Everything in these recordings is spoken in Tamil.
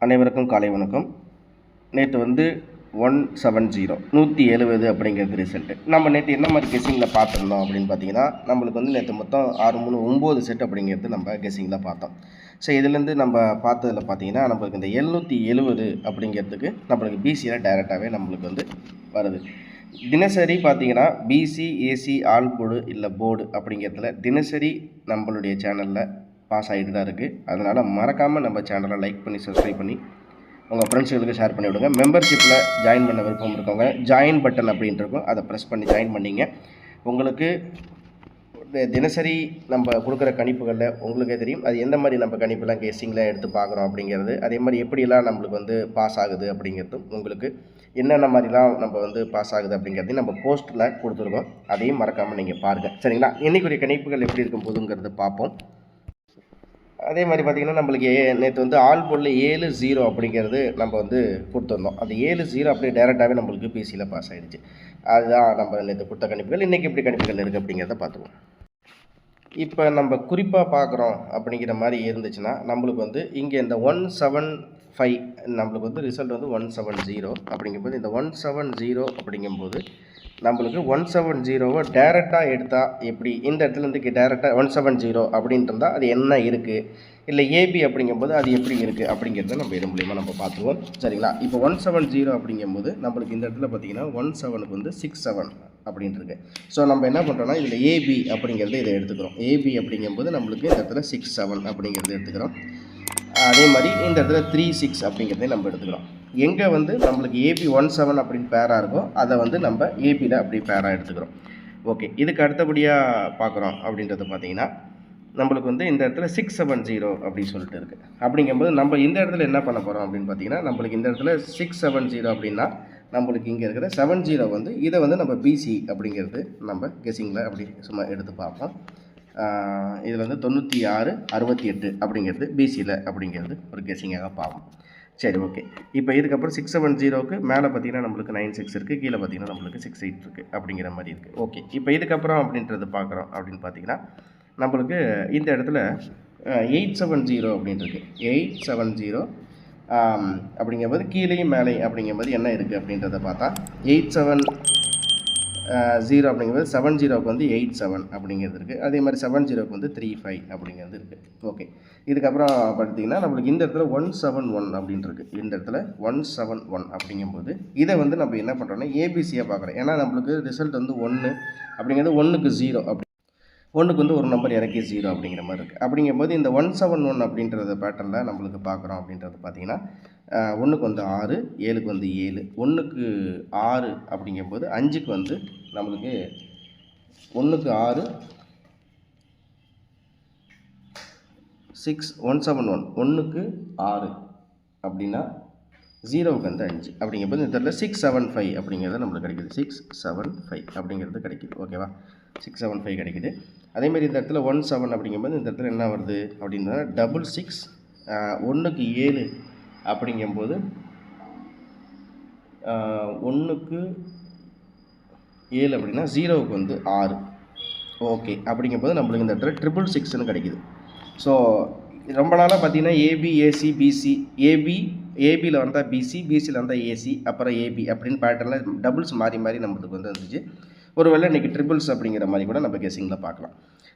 அனைவருக்கும் காலை வணக்கம். நேற்று 170 170 அப்படிங்கிறது ரிசல்ட்டு. நம்ம நேற்று என்ன மாதிரி கெஸ்ஸிங்கில் பார்த்துருந்தோம் அப்படின்னு பார்த்தீங்கன்னா, நம்மளுக்கு நேற்று மொத்தம் 6 3 9 செட் அப்படிங்கிறது நம்ம கெஸ்ஸிங்கில் பார்த்தோம். ஸோ இதுலேருந்து நம்ம பார்த்ததில் பார்த்தீங்கன்னா, நம்மளுக்கு இந்த 770 அப்படிங்கிறதுக்கு நம்மளுக்கு பிசியில் டைரெக்டாகவே நம்மளுக்கு வருது. தினசரி பார்த்தீங்கன்னா பிசி ஏசி ஆல் போர்டு இல்லை போர்டு அப்படிங்கிறதுல தினசரி நம்மளுடைய சேனலில் பாஸ் ஆகிட்டு தான் இருக்குது. அதனால் மறக்காமல் நம்ம சேனலை லைக் பண்ணி சப்ஸ்கிரைப் பண்ணி உங்கள் ஃப்ரெண்ட்ஸுகளுக்கு ஷேர் பண்ணி விடுங்க. மெம்பர்ஷிப்பில் ஜாயின் பண்ண விருப்பம் இருக்கவங்க ஜாயின் பட்டன் அப்படின்ட்டு இருக்கும், அதை ப்ரெஸ் பண்ணி ஜாயின் பண்ணிங்க. உங்களுக்கு தினசரி நம்ம கொடுக்குற கணிப்புகளில் உங்களுக்கே தெரியும் அது எந்த மாதிரி நம்ம கணிப்பெல்லாம் கெஸ்ஸிங்கில் எடுத்து பார்க்குறோம் அப்படிங்கிறது, அதே மாதிரி எப்படியெல்லாம் நம்மளுக்கு பாஸ் ஆகுது அப்படிங்கிறதும், உங்களுக்கு என்னென்ன மாதிரிலாம் நம்ம பாஸ் ஆகுது அப்படிங்கிறதையும் நம்ம போஸ்ட்டில் கொடுத்துருக்கோம். அதையும் மறக்காமல் நீங்கள் பாருங்கள், சரிங்களா? இன்றைக்குரிய கணிப்புகள் எப்படி இருக்கும் போதுங்கிறது பார்ப்போம். அதே மாதிரி பார்த்திங்கன்னா நம்மளுக்கு நேற்று ஆல் போர்டில் 7-0 அப்படிங்கிறது நம்ம கொடுத்துருந்தோம். அது 7-0 அப்படியே டேரெக்டாகவே நம்மளுக்கு பிசியில் பாஸ் ஆகிடுச்சு. அதுதான் நம்ம நேற்று கொடுத்த கணிப்புகள். இன்றைக்கி எப்படி கணிப்புகள் இருக்குது அப்படிங்கிறத பார்த்துக்குவோம். இப்போ நம்ம குறிப்பாக பார்க்குறோம் அப்படிங்கிற மாதிரி இருந்துச்சுன்னா நம்மளுக்கு இங்கே இந்த 175 நம்மளுக்கு ரிசல்ட் 170 அப்படிங்கும்போது இந்த 170 அப்படிங்கும்போது நம்மளுக்கு 170வை டேரெக்டாக எடுத்தால் எப்படி இந்த இடத்துலேருந்து டேரெக்டாக 170 அப்படின்ட்டு இருந்தால் அது என்ன இருக்குது, இல்லை ஏபி அப்படிங்கும்போது அது எப்படி இருக்குது அப்படிங்கிறத நம்ம இது மூலிமா நம்ம பார்த்துருவோம், சரிங்களா? இப்போ 170 அப்படிங்கும்போது நம்மளுக்கு இந்த இடத்துல பார்த்திங்கன்னா 17க்கு 67 அப்படின்ட்டு. ஸோ நம்ம என்ன பண்ணுறோன்னா இதில் ஏபி அப்படிங்கிறது இதை எடுத்துக்கிறோம். ஏபி அப்படிங்கும்போது நம்மளுக்கு இந்த இடத்துல 67 அப்படிங்கிறது எடுத்துக்கிறோம். அதே மாதிரி இந்த இடத்துல 36 அப்படிங்கிறதே நம்ம எடுத்துக்கிறோம். எங்கே நம்மளுக்கு ஏபி 17 அப்படின்னு பேராக இருக்கோ அதை நம்ம ஏபியில் அப்படி பேராக எடுத்துக்கிறோம். ஓகே, இதுக்கு அடுத்தபடியாக பார்க்குறோம் அப்படின்றது பார்த்திங்கன்னா நம்மளுக்கு இந்த இடத்துல 670 அப்படின்னு சொல்லிட்டு இருக்குது. அப்படிங்கும்போது நம்ம இந்த இடத்துல என்ன பண்ண போகிறோம் அப்படின்னு பார்த்திங்கன்னா நம்மளுக்கு இந்த இடத்துல 670 அப்படின்னா நம்மளுக்கு இங்கே இருக்கிற 70 இதை நம்ம பிசி அப்படிங்கிறது நம்ம கெஸ்ஸிங்கில் அப்படி சும்மா எடுத்து பார்ப்போம். இதில் 96 68 அப்படிங்கிறது பிசியில் அப்படிங்கிறது ஒரு கெஸ்ஸிங்காக பார்ப்போம். சரி, ஓகே. இப்போ இதுக்கப்புறம் 670க்கு மேலே பார்த்திங்கன்னா நம்மளுக்கு 96 இருக்குது, கீழே பார்த்திங்கன்னா நம்மளுக்கு 68 இருக்குது அப்படிங்கிற மாதிரி இருக்குது. ஓகே, இப்போ இதுக்கப்புறம் அப்படின்றது பார்க்குறோம் அப்படின்னு பார்த்திங்கன்னா நம்மளுக்கு இந்த இடத்துல 870 அப்படின்றது 870 அப்படிங்கும்போது கீழேயும் மேலே அப்படிங்கும்போது என்ன இருக்குது அப்படின்றத பார்த்தா 870 அப்படிங்கும்போது 70க்கு 87 அப்படிங்கிறது இருக்குது. அதே மாதிரி 70க்கு 35 அப்படிங்கிறது இருக்குது. ஓகே, இதுக்கப்புறம் பார்த்திங்கன்னா நம்மளுக்கு இந்த இடத்துல 171 அப்படின்ட்டு இந்த இடத்துல 171 அப்படிங்கும்போது இதை நம்ம என்ன பண்ணுறோன்னா ஏபிசியாக பார்க்குறோம். ஏன்னா நம்மளுக்கு ரிசல்ட் 1 அப்படிங்கிறது 1க்கு 0 அப்படி 1க்கு ஒரு நம்பர் இறக்கி 0 அப்படிங்கிற மாதிரி இருக்குது. அப்படிங்கும்போது இந்த 171 அப்படின்றத பேட்டர்னில் நம்மளுக்கு பார்க்குறோம் அப்படின்றது பார்த்திங்கன்னா 1க்கு 6 7க்கு 7 1க்கு 6 அப்படிங்கும்போது 5க்கு நம்மளுக்கு 1க்கு 6 171 1க்கு 6 அப்படின்னா 0க்கு 5 அப்படிங்கும்போது இந்த இடத்துல 675 அப்படிங்கிறது நம்மளுக்கு கிடைக்கிது. 675 அப்படிங்கிறது கிடைக்கிது. ஓகேவா? 675 கிடைக்கிது. அதேமாதிரி இந்த இடத்துல 17 அப்படிங்கும்போது இந்த இடத்துல என்ன வருது அப்படின்னா 66 1க்கு 7 அப்படிங்கும்போது 1க்கு 7 அப்படின்னா 0க்கு 6. ஓகே, அப்படிங்கும்போது நம்மளுக்கு இந்த இடத்துல 666ன்னு கிடைக்கிது. ஸோ ரொம்ப நாளாக பார்த்தீங்கன்னா ஏபி ஏசி பிசி ஏபியில் வந்தால் பிசி, பிசியில் வந்தால் ஏசி, அப்புறம் ஏபி அப்படின்னு பேட்டர்னில் டபுள்ஸ் மாறி மாறி நம்மளுக்கு வந்துச்சு. ஒருவேளை இன்றைக்கி ட்ரிபிள்ஸ் அப்படிங்கிற மாதிரி கூட நம்ம கெஸ்ஸிங்கில் பார்க்கலாம்.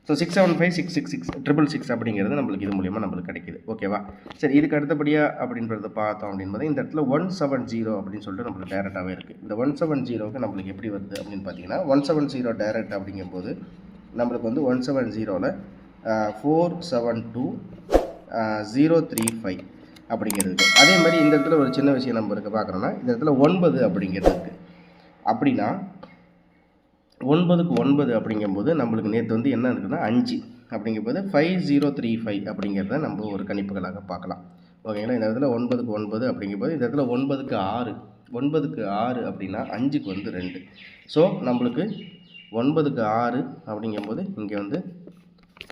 ஸோ 675 666 666 அப்படிங்கிறது நம்மளுக்கு இது மூலிமா நம்மளுக்கு கிடைக்கிது. ஓகேவா? சரி, இதுக்கு அடுத்தபடியாக அப்படின்றத பார்த்தோம் அப்படின்போது இந்த இடத்துல 170 அப்படின்னு சொல்லிட்டு நம்மளுக்கு டேரெக்டாகவே இருக்குது. இந்த 170க்கு நம்மளுக்கு எப்படி வருது அப்படின்னு பார்த்தீங்கன்னா 170 டேரெக்ட் அப்படிங்கும்போது நம்மளுக்கு 170ல் 472 035 அப்படிங்கிறது. அதே மாதிரி இந்த இடத்துல ஒரு சின்ன விஷயம் நம்ம இருக்க பார்க்குறோன்னா இந்த இடத்துல 9 அப்படிங்கிறது இருக்குது. அப்படின்னா 9க்கு 9 அப்படிங்கும்போது நம்மளுக்கு நேற்று என்ன இருக்குதுன்னா 5 அப்படிங்கும்போது 5035 அப்படிங்கிறத நம்ம ஒரு கணிப்புகளாக பார்க்கலாம். ஓகேங்களா? இந்த இடத்துல 9க்கு 9 அப்படிங்கும்போது இந்த இடத்துல 9க்கு 6 அப்படின்னா 5க்கு 2. ஸோ நம்மளுக்கு 9க்கு 6 அப்படிங்கும்போது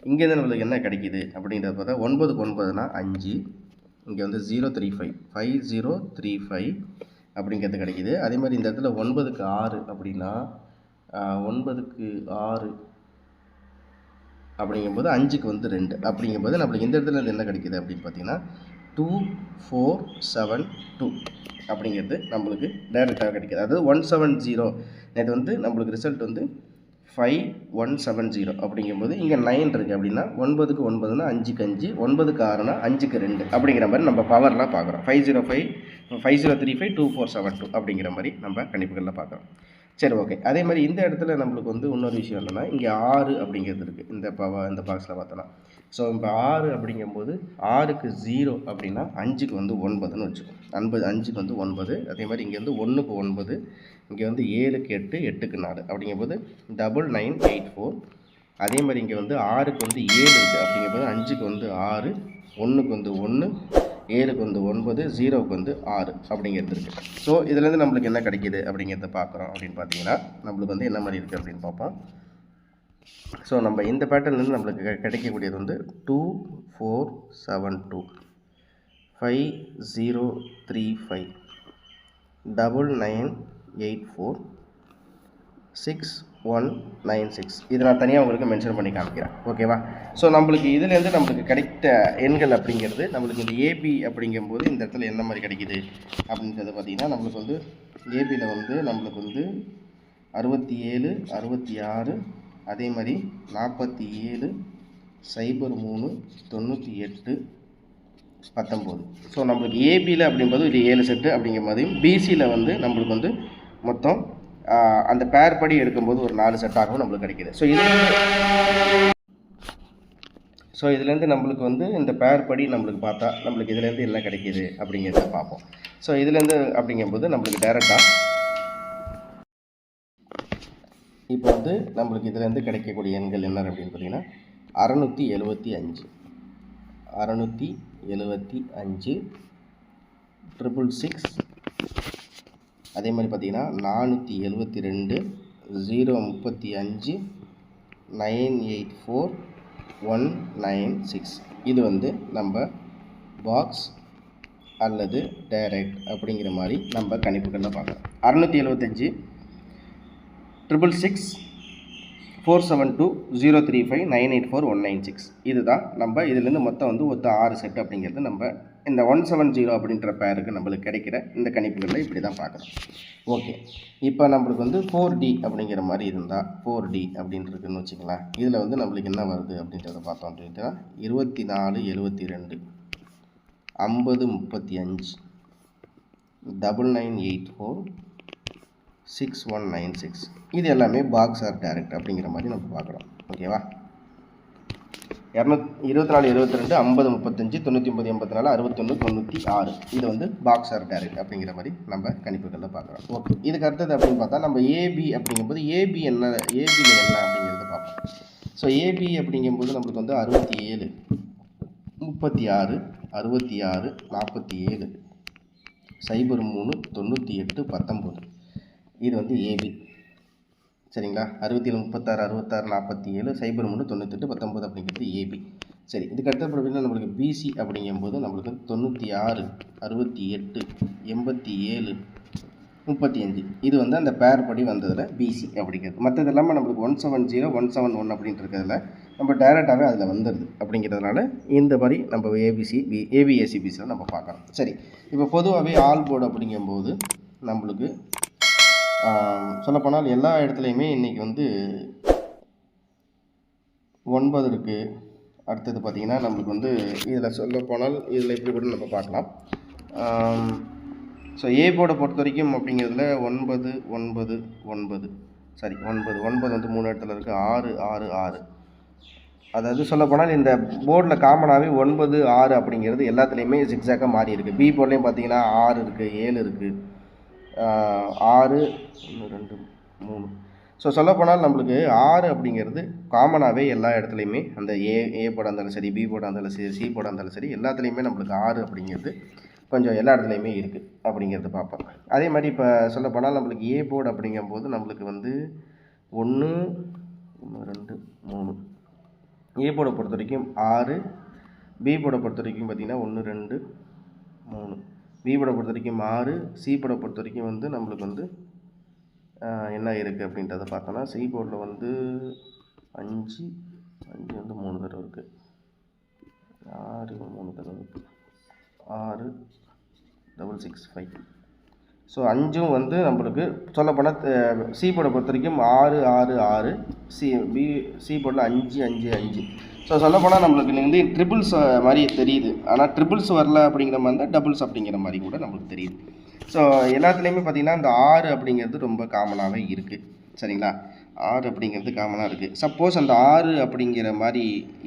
இங்கேருந்து நம்மளுக்கு என்ன கிடைக்கிது அப்படின்றத பார்த்தா 9க்கு 9னா 5, இங்கே 035 5035 அப்படிங்கிறது கிடைக்கிது. அதே மாதிரி இந்த இடத்துல 9க்கு 6 அப்படின்னா 9க்கு 6 அப்படிங்கும்போது 5க்கு 2 அப்படிங்கும்போது நம்மளுக்கு இந்த இடத்துல என்ன கிடைக்கிது அப்படின்னு பார்த்தீங்கன்னா 2472 அப்படிங்கிறது நம்மளுக்கு டைரெக்டாக கிடைக்கிது. அதாவது 170 இது வந்து நம்மளுக்கு ரிசல்ட் வந்து 5170 அப்படிங்கும்போது இங்கே 9 இருக்குது அப்படின்னா 9க்கு 9னா 5க்கு 5, 9க்கு 6னா 5க்கு 2 அப்படிங்கிற மாதிரி நம்ம பவர்லாம் பார்க்குறோம். 5035 அப்படிங்கிற மாதிரி நம்ம கணிப்புகளில் பார்க்குறோம். சரி, ஓகே. அதே மாதிரி இந்த இடத்துல நம்மளுக்கு வந்து இன்னொரு விஷயம் என்னென்னா, இங்கே 6 அப்படிங்கிறது இருக்குது இந்த பாக்ஸில் பார்த்தோன்னா. ஸோ இப்போ 6 அப்படிங்கும்போது 6க்கு 0 அப்படின்னா 5க்கு வந்து 9ன்னு வச்சுக்கோம். 5க்கு வந்து 9. அதே மாதிரி இங்கே வந்து 1க்கு 9, இங்கே வந்து 7க்கு 8, 8க்கு 4 அப்படிங்கும்போது 9984. அதே மாதிரி இங்கே வந்து 6க்கு வந்து 7 இருக்குது அப்படிங்கும்போது 5க்கு வந்து 6, 1க்கு வந்து 1, 7க்கு வந்து 9, 0க்கு வந்து 6 அப்படிங்கிறது இருக்குது. ஸோ இதுலேருந்து நம்மளுக்கு என்ன கிடைக்கிது அப்படிங்கிறத பார்க்குறோம். அப்படின்னு பார்த்தீங்கன்னா நம்மளுக்கு வந்து என்ன மாதிரி இருக்குது அப்படின்னு பார்ப்போம். ஸோ நம்ம இந்த பேட்டர்ன்லேருந்து நம்மளுக்கு கிடைக்கக்கூடியது வந்து 2472, 5035, 9984, 6196. இதை நான் தனியாக உங்களுக்கு மென்ஷன் பண்ணி காமிக்கிறேன். ஓகேவா? ஸோ நம்மளுக்கு இதுலேருந்து நம்மளுக்கு கிடைத்த எண்கள் அப்படிங்கிறது நம்மளுக்கு இந்த ஏபி அப்படிங்கும்போது இந்த இடத்துல என்ன மாதிரி கிடைக்கிது அப்படின்றத பார்த்திங்கன்னா நம்மளுக்கு வந்து ஏபியில் வந்து நம்மளுக்கு வந்து 67, 66, அதே மாதிரி 47, 03, 98, 19. ஸோ நம்மளுக்கு ஏபியில் அப்படிங்கும்போது இது 7 செட்டு அப்படிங்கிற மாதிரியும், பிசியில் வந்து நம்மளுக்கு வந்து மொத்தம் அந்த பேர் படி எடுக்கும்போது ஒரு 4 செட்டாகவும் நம்மளுக்கு கிடைக்கிது. ஸோ இதுலேருந்து நம்மளுக்கு வந்து இந்த பேர் படி நம்மளுக்கு பார்த்தா நம்மளுக்கு இதுலேருந்து என்ன கிடைக்கிது அப்படிங்கிறத பார்ப்போம். ஸோ இதுலேருந்து அப்படிங்கும்போது நம்மளுக்கு டைரெக்டாக இப்போ வந்து நம்மளுக்கு இதுலேருந்து கிடைக்கக்கூடிய எண்கள் என்ன அப்படின்னு பார்த்தீங்கன்னா 675, 675, 666, அதே மாதிரி பார்த்தீங்கன்னா 472, 035, 984, 196. இது வந்து நம்ம பாக்ஸ் அல்லது டைரக்ட் அப்படிங்கிற மாதிரி நம்ம கணிப்புகளில் பார்க்கலாம். 675, 666, 472, 035, 984, 196. இதுதான் நம்ம இதிலேருந்து மொத்தம் வந்து 6 செட் அப்படிங்கிறது நம்ம இந்த 170 அப்படின்ற பேருக்கு நம்மளுக்கு கிடைக்கிற இந்த கணிப்புகளில் இப்படி தான் பார்க்குறோம். ஓகே, இப்போ நம்மளுக்கு வந்து 4D அப்படிங்கிற மாதிரி இருந்தால் 4D அப்படின்றதுன்னு வச்சுக்கலாம். இதில் வந்து நம்மளுக்கு என்ன வருது அப்படின்றத பார்த்தோம் அப்படின்னா 24, 72, 50, 35, 9984, 6196. இது எல்லாமே பாக்ஸ் ஆர் டைரக்ட் அப்படிங்கிற மாதிரி நம்ம பார்க்குறோம். ஓகேவா? 24, 22, 50, 35, 99, 84, 61, 96. இது வந்து பாக்ஸ் ஆர் டைரக்ட் அப்படிங்கிற மாதிரி நம்ம கணிப்புகளில் பார்க்குறோம். ஓகே, இதுக்கு அடுத்தது அப்படின்னு பார்த்தா நம்ம ஏபி அப்படிங்கும்போது ஏபியில் என்ன அப்படிங்கிறத பார்ப்போம். ஸோ ஏபி அப்படிங்கும்போது நம்மளுக்கு வந்து 67, 36, 66, 47, 03, 98, 19. இது வந்து ஏபி. சரிங்களா? 67, 36, 66, 47, 03, 98, 19 அப்படிங்கிறது ஏபி. சரி, இதுக்கு அடுத்த பார்த்தீங்கன்னா நம்மளுக்கு பிசி அப்படிங்கும்போது நம்மளுக்கு 96, 68, 87, 35. இது வந்து அந்த பேர் படி வந்ததில் பிசி அப்படிங்கிறது. மற்றது இல்லாமல் நம்மளுக்கு 170, 171 அப்படின்ட்டு இருக்கிறதுல நம்ம டைரெக்டாகவே அதில் வந்துடுது. அப்படிங்கிறதுனால இந்த மாதிரி நம்ம ஏபிஎஸ்சிபிசியில் நம்ம பார்க்குறோம். சரி, இப்போ பொதுவாகவே ஆல் போர்டு அப்படிங்கும்போது நம்மளுக்கு சொல்லப்போனால் எல்லா இடத்துலையுமே இன்றைக்கி வந்து 9 இருக்குது. அடுத்தது பார்த்திங்கன்னா நம்மளுக்கு வந்து இதில் சொல்லப்போனால் இதில் இப்படி கூட நம்ம பார்க்கலாம். ஸோ ஏ போர்டை பொறுத்த வரைக்கும் அப்படிங்கிறதுல 9, 9, 9, சரி 9 வந்து 3 இடத்துல இருக்குது. 6, 6, 6. அதாவது சொல்லப்போனால் இந்த போர்டில் காமனாகவே 9, 6 அப்படிங்கிறது எல்லாத்துலேயுமே ஜிக்ஸாக்காக மாறி இருக்குது. பி போர்ட்லேயும் பார்த்திங்கன்னா 6 இருக்குது, 7 இருக்குது, 6, 1, 2, 3. ஸோ சொல்லப்போனால் நம்மளுக்கு 6 அப்படிங்கிறது காமனாகவே எல்லா இடத்துலையுமே அந்த ஏ போர்டாக இருந்தாலும் சரி, பி போர்டாக இருந்தாலும் சரி, சி போர்டாக இருந்தாலும் சரி, எல்லாத்துலேயுமே நம்மளுக்கு 6 அப்படிங்கிறது கொஞ்சம் எல்லா இடத்துலையுமே இருக்குது அப்படிங்கிறது பார்ப்போம். அதே மாதிரி இப்போ சொல்லப்போனால் நம்மளுக்கு ஏ போர்டு அப்படிங்கும்போது நம்மளுக்கு வந்து 1, 2, 3. ஏ போர்டை பொறுத்த வரைக்கும் 6, பி போர்டை பொறுத்த வரைக்கும் பார்த்திங்கன்னா 1, 2, 3. பி போர்டை பொறுத்த வரைக்கும் 6, சி போர்டை பொறுத்த வரைக்கும் வந்து நம்மளுக்கு வந்து என்ன இருக்குது அப்படின்றத பார்த்தோன்னா சி போர்டில் வந்து 5 வந்து 3 தடவை இருக்குது, 6 3 தடவை இருக்குது. 665. ஸோ 5ம் வந்து நம்மளுக்கு சொல்லப்போனால் சி போர்டை பொறுத்த வரைக்கும் 6 6 6, சி போர்டில் 5 5 5. ஸோ சொல்லப்போனால் நம்மளுக்கு வந்து ட்ரிபிள்ஸ் மாதிரி தெரியுது. ஆனால் ட்ரிபிள்ஸ் வரல அப்படிங்கிற மாதிரி தான் டபுள்ஸ் அப்படிங்கிற மாதிரி கூட நம்மளுக்கு தெரியுது. ஸோ எல்லாத்துலேயுமே பார்த்திங்கன்னா இந்த 6 அப்படிங்கிறது ரொம்ப காமனாகவே இருக்குது. சரிங்களா? 6 அப்படிங்கிறது காமனாக இருக்குது. சப்போஸ் அந்த 6 அப்படிங்கிற மாதிரி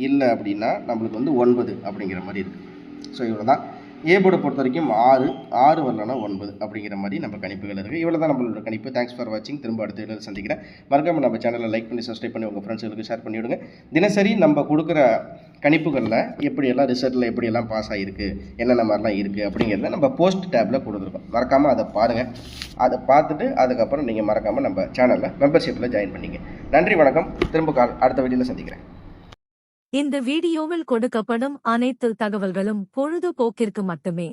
இல்லை அப்படின்னா நம்மளுக்கு வந்து 9 அப்படிங்கிற மாதிரி இருக்குது. ஸோ இவ்வளோ தான். ஏ போர்டை பொறுத்த வரைக்கும் 6 வரலன்னா 9 அப்படிங்கிற மாதிரி நம்ம கணிப்புகள் இருக்குது. இவ்வளோ தான் நம்மளோட கணிப்பு. தேங்க்ஸ் ஃபார் வாட்சிங். திரும்ப அடுத்த வீடியோவில் சந்திக்கிறேன். மறக்காமல் நம்ம சேனலை லைக் பண்ணி சப்ஸ்கிரைப் பண்ணி உங்கள் ஃப்ரெண்ட்ஸுகளுக்கு ஷேர் பண்ணி விடுங்க. தினசரி நம்ம கொடுக்குற கணிப்புகளில் எப்படியெல்லாம் ரிசல்ட்டில் எப்படியெல்லாம் பாஸ் ஆகிருக்கு, என்னென்ன மாதிரிலாம் இருக்குது அப்படிங்கிறத நம்ம போஸ்ட் டேப்பில் கொடுத்துருக்கோம். மறக்காமல் அதை பாருங்கள். அதை பார்த்துட்டு அதுக்கப்புறம் நீங்கள் மறக்காமல் நம்ம சேனலில் மெம்பர்ஷிப்பில் ஜாயின் பண்ணிங்க. நன்றி, வணக்கம். திரும்ப அடுத்த வீடியோவில் சந்திக்கிறேன். இந்த வீடியோவில் கொடுக்கப்படும் அனைத்து தகவல்களும் பொழுதுபோக்கிற்கு மட்டுமே.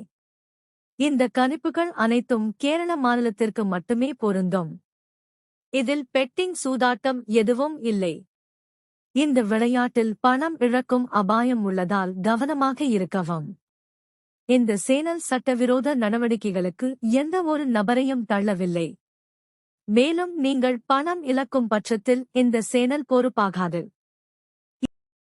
இந்த கணிப்புகள் அனைத்தும் கேரள மாநிலத்திற்கு மட்டுமே பொருந்தும். இதில் பெட்டிங் சூதாட்டம் எதுவும் இல்லை. இந்த விளையாட்டில் பணம் இழக்கும் அபாயம் உள்ளதால் கவனமாக இருக்கவும். இந்த சேனல் சட்டவிரோத நடவடிக்கைகளுக்கு எந்த ஒரு நபரையும் தள்ளவில்லை. மேலும் நீங்கள் பணம் இழக்கும் பட்சத்தில் இந்த சேனல் பொறுப்பாகாது.